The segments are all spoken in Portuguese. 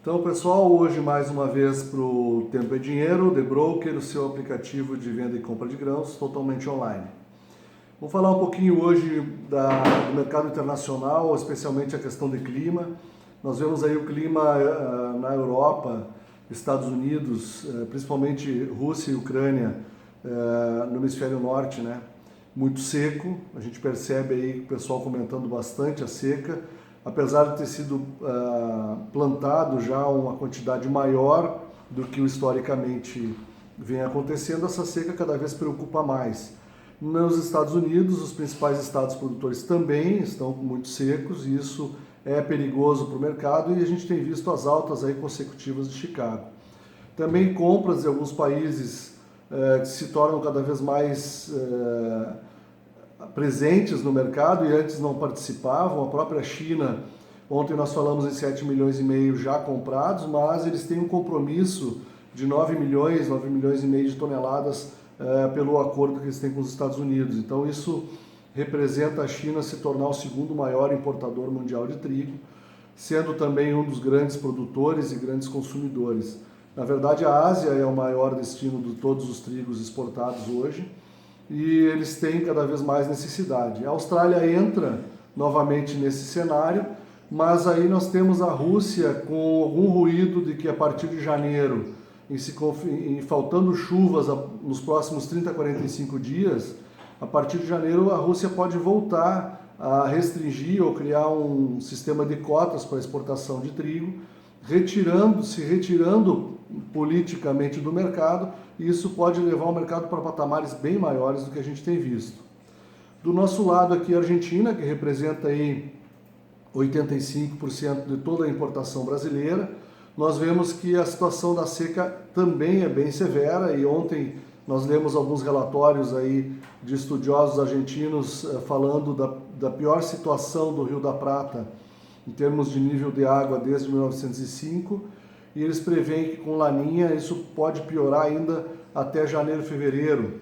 Então, pessoal, hoje mais uma vez para o Tempo é Dinheiro, The Broker, o seu aplicativo de venda e compra de grãos totalmente online. Vou falar um pouquinho hoje do mercado internacional, especialmente a questão de clima. Nós vemos aí o clima na Europa, Estados Unidos, principalmente Rússia e Ucrânia, no hemisfério norte, né? Muito seco. A gente percebe aí o pessoal comentando bastante a seca. Apesar de ter sido plantado já uma quantidade maior do que historicamente vem acontecendo, essa seca cada vez preocupa mais. Nos Estados Unidos, os principais estados produtores também estão muito secos e isso é perigoso para o mercado e a gente tem visto as altas aí consecutivas de Chicago. Também compras de alguns países que se tornam cada vez mais presentes no mercado e antes não participavam. A própria China, ontem nós falamos em 7,5 milhões já comprados, mas eles têm um compromisso de 9 milhões e meio de toneladas pelo acordo que eles têm com os Estados Unidos. Então isso representa a China se tornar o segundo maior importador mundial de trigo, sendo também um dos grandes produtores e grandes consumidores. Na verdade, a Ásia é o maior destino de todos os trigos exportados hoje, e eles têm cada vez mais necessidade. A Austrália entra novamente nesse cenário, mas aí nós temos a Rússia com algum ruído de que a partir de janeiro, faltando chuvas nos próximos 30 a 45 dias, a partir de janeiro a Rússia pode voltar a restringir ou criar um sistema de cotas para exportação de trigo, se retirando politicamente do mercado, e isso pode levar o mercado para patamares bem maiores do que a gente tem visto. Do nosso lado aqui a Argentina, que representa aí 85% de toda a importação brasileira, nós vemos que a situação da seca também é bem severa e ontem nós lemos alguns relatórios aí de estudiosos argentinos falando da pior situação do Rio da Prata em termos de nível de água desde 1905, e eles preveem que com Laninha isso pode piorar ainda até janeiro, fevereiro.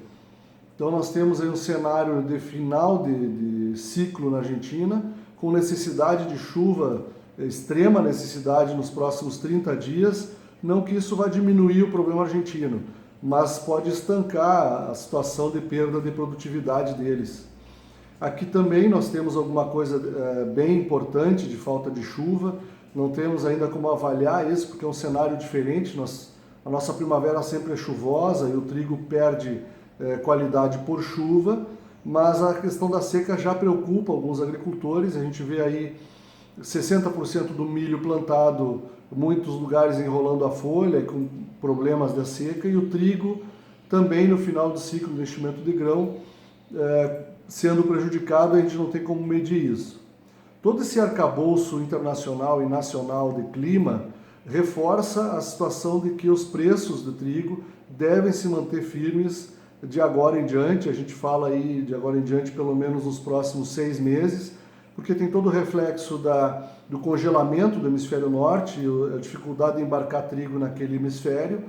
Então nós temos aí um cenário de final de ciclo na Argentina, com necessidade de chuva, extrema necessidade nos próximos 30 dias, não que isso vá diminuir o problema argentino, mas pode estancar a situação de perda de produtividade deles. Aqui também nós temos alguma coisa bem importante de falta de chuva, não temos ainda como avaliar isso, porque é um cenário diferente. A nossa primavera sempre é chuvosa e o trigo perde qualidade por chuva, mas a questão da seca já preocupa alguns agricultores. A gente vê aí 60% do milho plantado, muitos lugares enrolando a folha, com problemas da seca, e o trigo também no final do ciclo do enchimento de grão, sendo prejudicado. A gente não tem como medir isso. Todo esse arcabouço internacional e nacional de clima reforça a situação de que os preços do trigo devem se manter firmes de agora em diante. A gente fala aí de agora em diante pelo menos nos próximos 6 meses, porque tem todo o reflexo do congelamento do hemisfério norte, a dificuldade de embarcar trigo naquele hemisfério,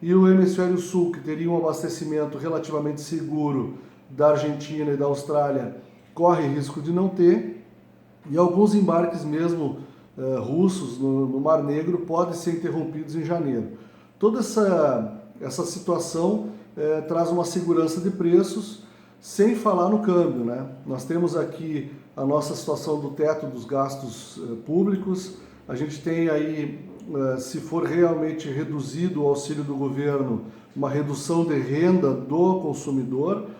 e o hemisfério sul, que teria um abastecimento relativamente seguro da Argentina e da Austrália, corre risco de não ter, e alguns embarques mesmo russos no Mar Negro podem ser interrompidos em janeiro. Toda essa situação traz uma segurança de preços, sem falar no câmbio, né? Nós temos aqui a nossa situação do teto dos gastos públicos. A gente tem aí, se for realmente reduzido o auxílio do governo, uma redução de renda do consumidor,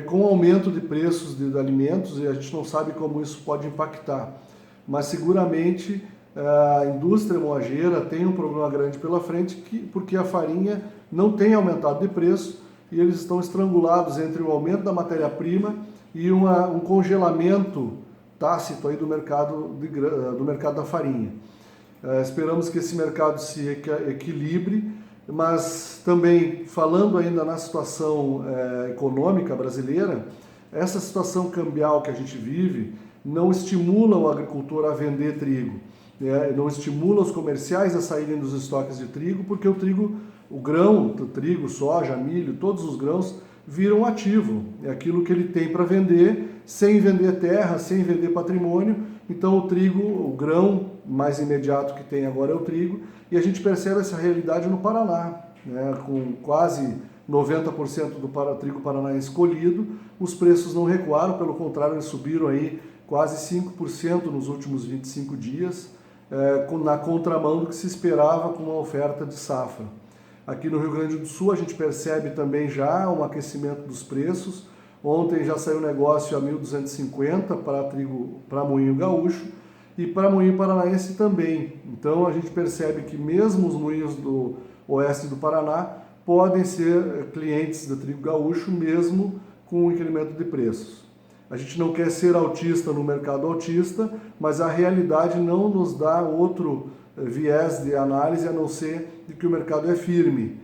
com aumento de preços de alimentos, e a gente não sabe como isso pode impactar. Mas seguramente a indústria moageira tem um problema grande pela frente, porque a farinha não tem aumentado de preço e eles estão estrangulados entre o aumento da matéria-prima e um congelamento tácito aí do mercado da farinha. Esperamos que esse mercado se equilibre, mas também, falando ainda na situação econômica brasileira, essa situação cambial que a gente vive não estimula o agricultor a vender trigo, não estimula os comerciais a saírem dos estoques de trigo, porque o trigo, soja, milho, todos os grãos viram ativo, é aquilo que ele tem para vender, sem vender terra, sem vender patrimônio. Então o trigo, o grão mais imediato que tem agora é o trigo, e a gente percebe essa realidade no Paraná, né? Com quase 90% do trigo paranaense colhido, os preços não recuaram, pelo contrário, eles subiram aí quase 5% nos últimos 25 dias, na contramão do que se esperava com uma oferta de safra. Aqui no Rio Grande do Sul a gente percebe também já um aquecimento dos preços. Ontem já saiu negócio a 1.250 para trigo para moinho gaúcho e para moinho paranaense também. Então a gente percebe que mesmo os moinhos do oeste do Paraná podem ser clientes do trigo gaúcho mesmo com o incremento de preços. A gente não quer ser autista no mercado autista, mas a realidade não nos dá outro viés de análise a não ser de que o mercado é firme.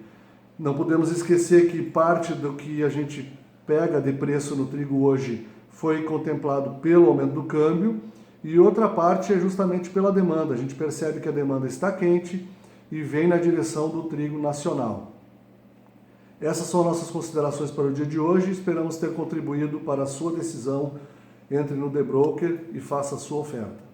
Não podemos esquecer que parte do que a gente pega de preço no trigo hoje foi contemplado pelo aumento do câmbio e outra parte é justamente pela demanda. A gente percebe que a demanda está quente e vem na direção do trigo nacional. Essas são nossas considerações para o dia de hoje. Esperamos ter contribuído para a sua decisão. Entre no The Broker e faça a sua oferta.